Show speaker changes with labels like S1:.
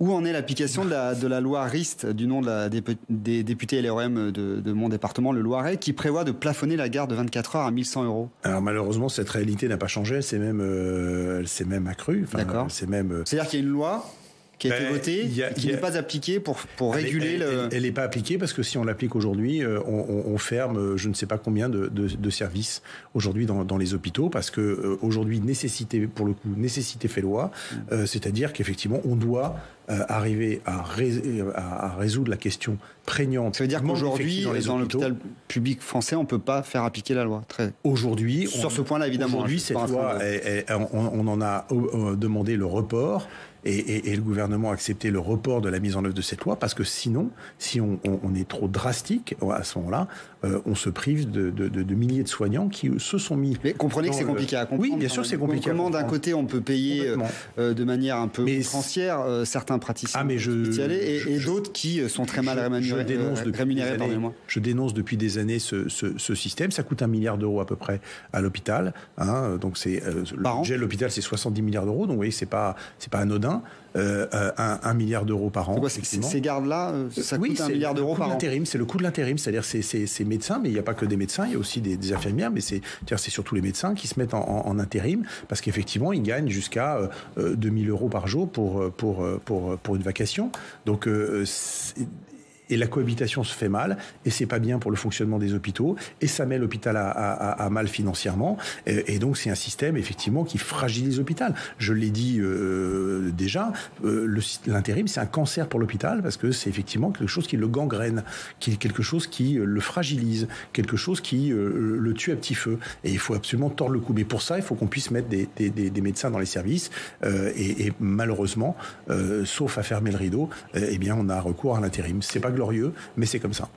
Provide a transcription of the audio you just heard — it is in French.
S1: Où en est l'application de la loi RIST, du nom des députés LREM de mon département, le Loiret, qui prévoit de plafonner la garde de 24 heures à 1 100 €?
S2: Alors malheureusement, cette réalité n'a pas changé, elle s'est même accrue. Enfin,
S1: d'accord. C'est-à-dire qu'il y a une loi qui a été votée, qui n'est pas appliquée pour réguler
S2: Elle n'est pas appliquée parce que si on l'applique aujourd'hui, on ferme je ne sais pas combien de services aujourd'hui dans les hôpitaux parce que aujourd'hui, nécessité fait loi, c'est-à-dire qu'effectivement, on doit arriver à résoudre la question prégnante.
S1: Ça veut dire qu'aujourd'hui, dans l'hôpital public français, on ne peut pas faire appliquer la loi.
S2: Aujourd'hui,
S1: sur ce point-là, évidemment.
S2: Aujourd'hui, cette loi, on en a demandé le report. Et le gouvernement a accepté le report de la mise en œuvre de cette loi parce que sinon, si on est trop drastique à ce moment-là, on se prive de milliers de soignants qui se sont mis.
S1: Mais comprenez que c'est compliqué à comprendre.
S2: Oui, bien sûr, c'est compliqué.
S1: Comment d'un côté on peut payer de manière un peu outrancière certains praticiens hospitaliers et d'autres qui sont très mal rémunérés.
S2: Je dénonce depuis des années ce système. Ça coûte 1 milliard d'euros à peu près à l'hôpital. Donc le budget de l'hôpital, c'est 70 milliards d'euros. Donc vous voyez, c'est pas anodin. 1 milliard d'euros par an.
S1: Ces gardes-là, ça coûte 1 milliard d'euros par an.
S2: C'est le coût de l'intérim, c'est-à-dire ces médecins, mais il n'y a pas que des médecins, il y a aussi des infirmières, mais c'est surtout les médecins qui se mettent en intérim parce qu'effectivement, ils gagnent jusqu'à 2 000 € par jour pour une vacation. Donc, et la cohabitation se fait mal, et c'est pas bien pour le fonctionnement des hôpitaux, et ça met l'hôpital à mal financièrement, et donc c'est un système effectivement qui fragilise l'hôpital. Je l'ai dit déjà, l'intérim c'est un cancer pour l'hôpital parce que c'est effectivement quelque chose qui le gangrène, quelque chose qui le fragilise, quelque chose qui le tue à petit feu, et il faut absolument tordre le cou. Mais pour ça, il faut qu'on puisse mettre des médecins dans les services, et malheureusement, sauf à fermer le rideau, eh bien on a recours à l'intérim. C'est pas glorieux, mais c'est comme ça.